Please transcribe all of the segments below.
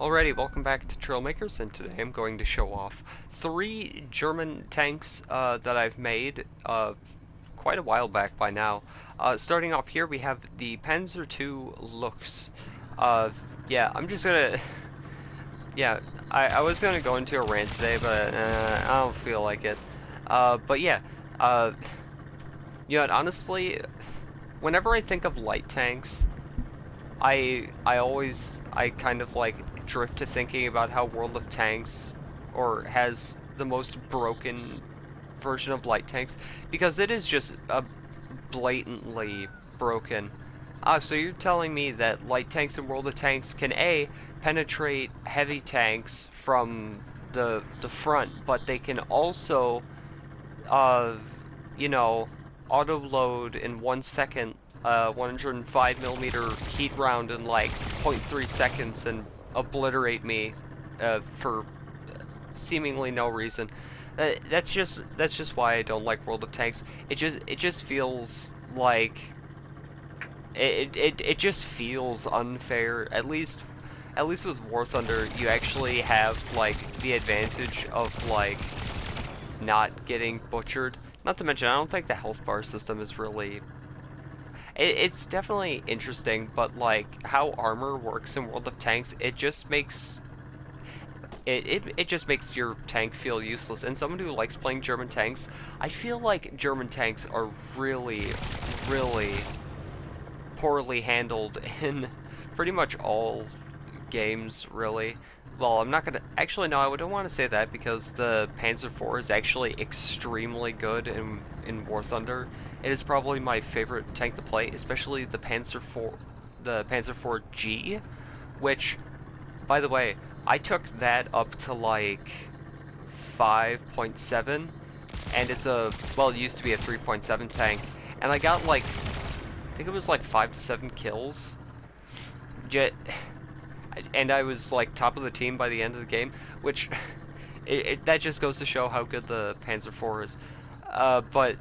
Alrighty, welcome back to Trailmakers, and today I'm going to show off 3 German tanks that I've made quite a while back by now. Starting off here, we have the Panzer II Lux. Yeah, I'm just gonna... Yeah, I was gonna go into a rant today, but I don't feel like it. But yeah, you know, honestly, whenever I think of light tanks, I kind of like drift to thinking about how World of Tanks has the most broken version of light tanks because it is just blatantly broken. So you're telling me that light tanks in World of Tanks can A, penetrate heavy tanks from the front, but they can also uh you know, auto load in 1 second 105 millimeter heat round in like 0.3 seconds and obliterate me for seemingly no reason. That's just why I don't like World of Tanks. It just feels like it just feels unfair. At least with War Thunder, you actually have like the advantage of like not getting butchered. Not to mention, I don't think the health bar system is really... It's definitely interesting, but like how armor works in World of Tanks, it just makes your tank feel useless. And someone who likes playing German tanks, I feel like German tanks are really, really poorly handled in pretty much all games, really. Well, I'm not gonna... Actually, no, I don't want to say that because the Panzer IV is actually extremely good in War Thunder. It is probably my favorite tank to play, especially the Panzer IV, the Panzer IV G, which, by the way, I took that up to like 5.7, and it's well, it used to be a 3.7 tank, and I got like, I think it was like 5 to 7 kills. And I was like top of the team by the end of the game, which that just goes to show how good the Panzer IV is. But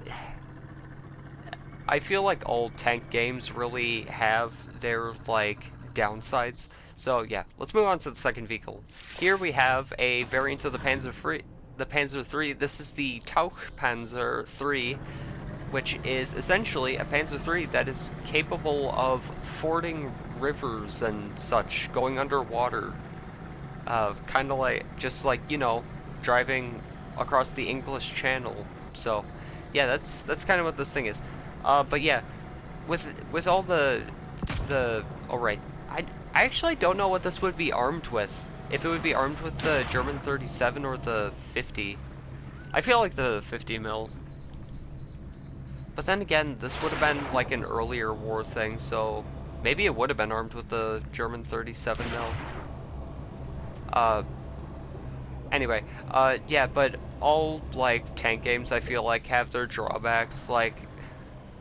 I feel like all tank games really have their like downsides. So yeah, let's move on to the second vehicle. Here we have a variant of the Panzer III. This is the Tauchpanzer III, which is essentially a Panzer III that is capable of fording rivers and such, going underwater. Kind of like, just like, you know, driving across the English Channel. So, yeah, that's kind of what this thing is. But yeah, with all alright, I actually don't know what this would be armed with. If it would be armed with the German 37 or the 50. I feel like the 50 mil. But then again, this would have been like an earlier war thing, so maybe it would have been armed with the German 37 mil. Uh, anyway, yeah, but all like tank games I feel like have their drawbacks. Like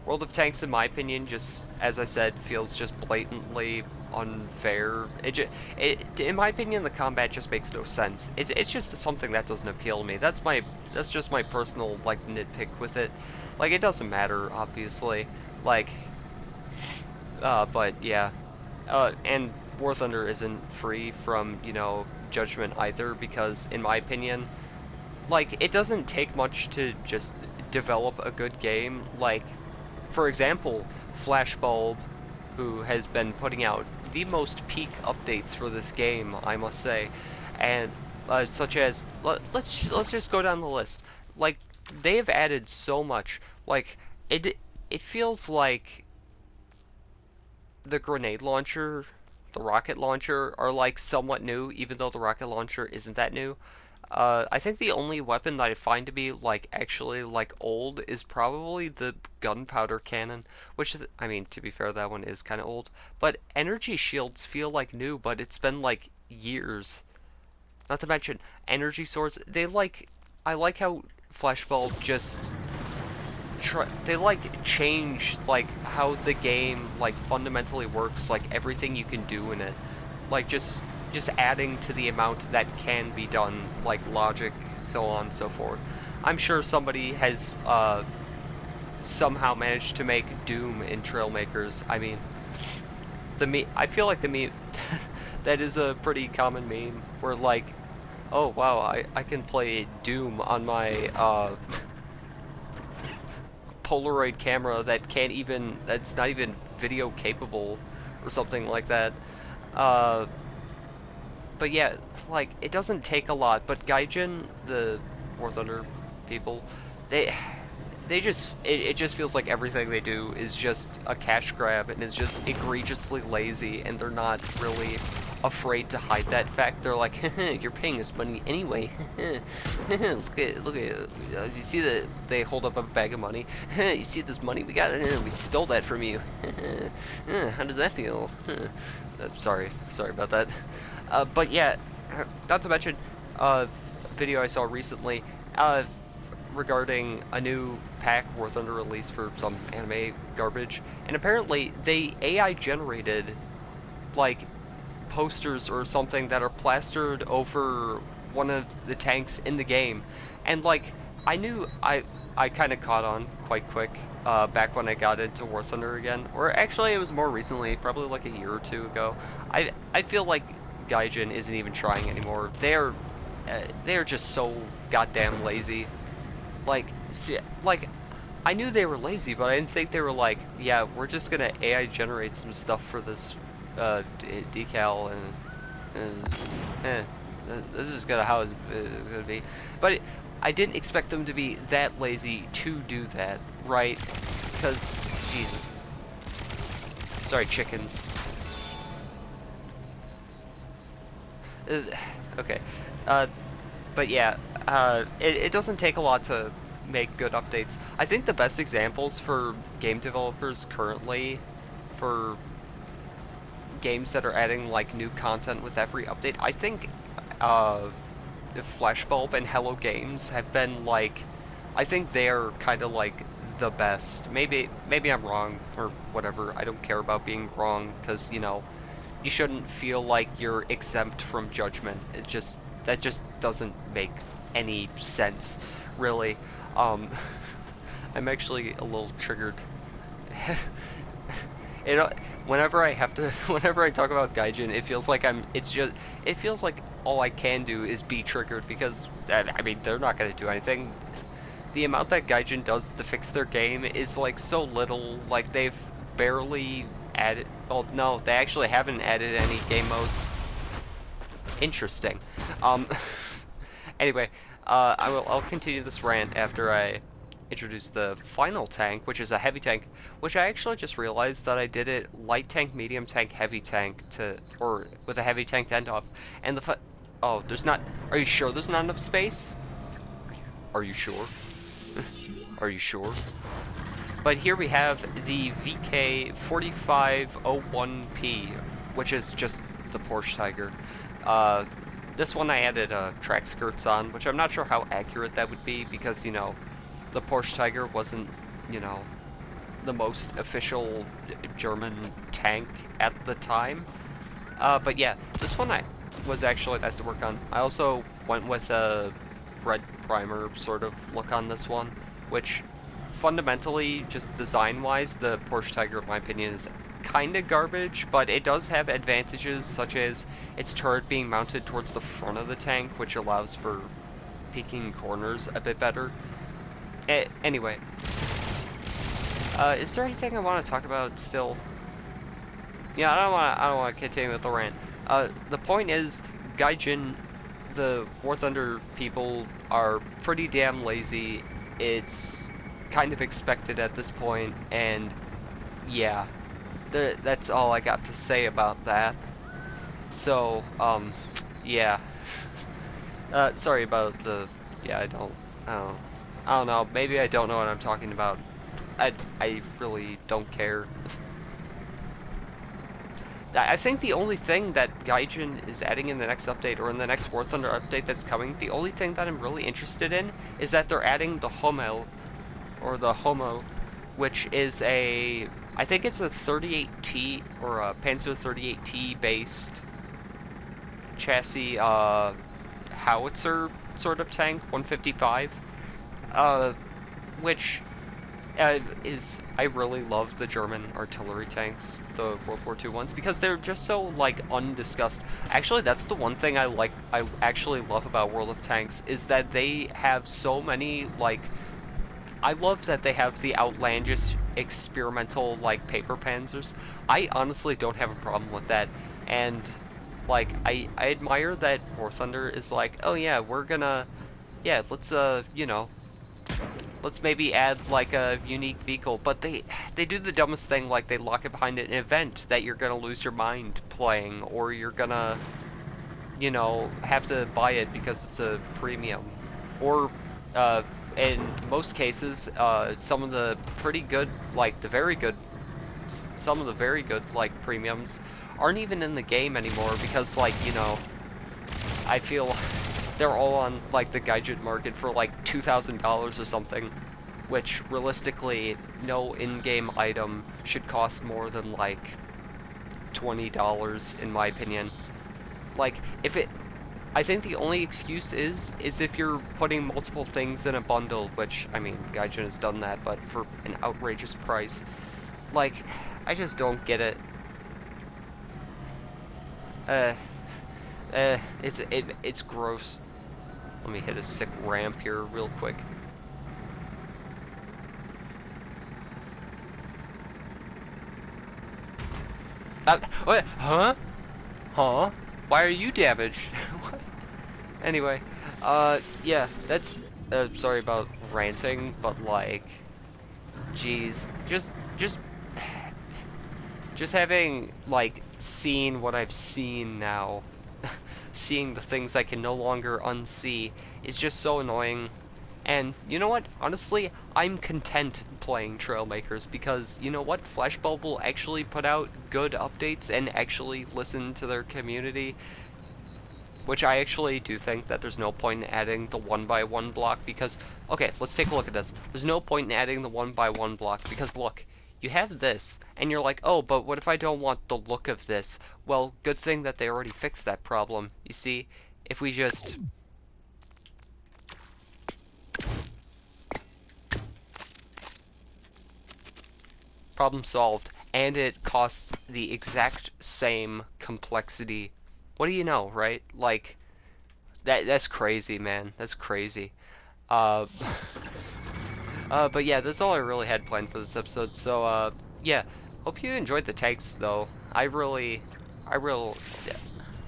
World of Tanks, in my opinion, just as I said, feels just blatantly unfair. In my opinion, the combat just makes no sense. It's just something that doesn't appeal to me. That's just my personal like nitpick with it. Like, it doesn't matter, obviously. Like, but yeah. And War Thunder isn't free from, you know, judgment either, because in my opinion, like, it doesn't take much to just develop a good game. Like, for example, Flashbulb, who has been putting out the most peak updates for this game, I must say, and such as let's just go down the list. Like, they have added so much. Like, it feels like the grenade launcher, the rocket launcher are like somewhat new, even though the rocket launcher isn't that new. I think the only weapon that I find to be like actually like old is probably the gunpowder cannon, which I mean, to be fair, that one is kind of old. But energy shields feel like new, but it's been like years. Not to mention energy swords. I like how Flashbulb just they like change like how the game like fundamentally works, like everything you can do in it, like just adding to the amount that can be done, like logic, so on and so forth. I'm sure somebody has somehow managed to make Doom in Trailmakers. I mean, I feel like the meme that is a pretty common meme where like, oh wow, I can play Doom on my Polaroid camera that's not even video capable or something like that. Uh, but yeah, like it doesn't take a lot. But Gaijin, the War Thunder people, they it just feels like everything they do is just a cash grab and is just egregiously lazy, and they're not really afraid to hide that fact. They're like, you're paying us money anyway. Look at you see that they hold up a bag of money. You see this money we got? We stole that from you. How does that feel? Sorry about that. But yeah, not to mention a video I saw recently regarding a new pack War Thunder release for some anime garbage, and apparently they AI generated like posters or something that are plastered over one of the tanks in the game, and like I kind of caught on quite quick back when I got into War Thunder again, or actually it was more recently, probably like a year or two ago. I feel like Gaijin isn't even trying anymore. They're just so goddamn lazy. Like, see, like, I knew they were lazy, but I didn't think they were like, yeah, we're just gonna AI generate some stuff for this decal, and this is gonna how it's gonna be. But I didn't expect them to be that lazy to do that, right? Because, Jesus. Sorry, chickens. Okay. But yeah, it doesn't take a lot to make good updates. I think the best examples for game developers currently for games that are adding like new content with every update, I think Flashbulb and Hello Games have been like, I think they're kind of like the best. Maybe I'm wrong or whatever. I don't care about being wrong because, you know, you shouldn't feel like you're exempt from judgment. That just doesn't make any sense, really. I'm actually a little triggered. Whenever I have to, whenever I talk about Gaijin, it feels like all I can do is be triggered because, I mean, they're not gonna do anything. The amount that Gaijin does to fix their game is like so little. Like they've barely added. Well, no, they actually haven't added any game modes. Interesting. Anyway, I'll continue this rant after I introduce the final tank, which is a heavy tank, which I actually just realized that I did it light tank, medium tank, heavy tank or with a heavy tank to end off. And oh, there's not, are you sure there's not enough space? Are you sure? Are you sure? But here we have the VK4501P, which is just the Porsche Tiger. This one I added track skirts on, which I'm not sure how accurate that would be because, you know, the Porsche Tiger wasn't, you know, the most official German tank at the time. But yeah, this one was actually nice to work on. I also went with a red primer sort of look on this one, which fundamentally, just design-wise, the Porsche Tiger, in my opinion, is kind of garbage, but it does have advantages such as its turret being mounted towards the front of the tank, which allows for peeking corners a bit better. Anyway, is there anything I want to talk about still? Yeah, I don't want to continue with the rant. The point is, Gaijin, the War Thunder people, are pretty damn lazy. It's kind of expected at this point, and yeah, that's all I got to say about that. So, yeah. Sorry about the, yeah, I don't know, maybe I don't know what I'm talking about. I really don't care. I think the only thing that Gaijin is adding in the next update, or in the next War Thunder update that's coming, the only thing that I'm really interested in is that they're adding the Homo, which is I think it's a 38T, or a Panzer 38T based chassis, howitzer sort of tank, 155, which is I really love the German artillery tanks, the World War II ones, because they're just so like undiscussed. Actually, that's the one thing I actually love about World of Tanks is that they have so many like I love that they have the outlandish experimental like paper panzers. I honestly don't have a problem with that, and like I admire that War Thunder is like, oh yeah, we're gonna yeah let's let's maybe add like a unique vehicle, but they do the dumbest thing, like they lock it behind an event that you're gonna lose your mind playing, or you're gonna, have to buy it because it's a premium, or in most cases, some of the pretty good, like the very good, some of the very good like premiums aren't even in the game anymore because I feel they're all on like the gadget market for like $2,000 or something, which realistically no in-game item should cost more than like $20 in my opinion. Like if it I think the only excuse is if you're putting multiple things in a bundle, which I mean Gaijin has done that, but for an outrageous price. Like I just don't get it. Uh it's gross. Let me hit a sick ramp here real quick. What? Huh? Huh? Why are you damaged? Anyway, yeah, that's, sorry about ranting, but like, geez, just having, like, seen what I've seen now, seeing the things I can no longer unsee, is just so annoying. And you know what? Honestly, I'm content playing Trailmakers because you know what? Flashbulb will actually put out good updates and actually listen to their community, which I actually do think that there's no point in adding the 1x1 block because, okay, let's take a look at this. There's no point in adding the 1x1 block because look, you have this, and you're like, oh, but what if I don't want the look of this? Well, good thing that they already fixed that problem. You see, if we just problem solved, and it costs the exact same complexity. What do you know, right? Like that's crazy, man. That's crazy. Uh, but yeah, that's all I really had planned for this episode. So yeah, hope you enjoyed the tanks though. I real,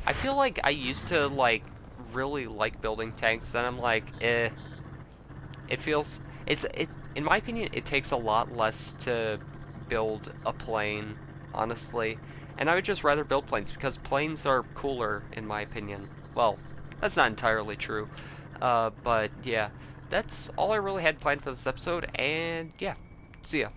I feel like I used to like really like building tanks. Then I'm like, eh. It feels it's in my opinion it takes a lot less to build a plane, honestly. And I would just rather build planes because planes are cooler in my opinion. Well, that's not entirely true. But yeah, that's all I really had planned for this episode, and yeah, see ya.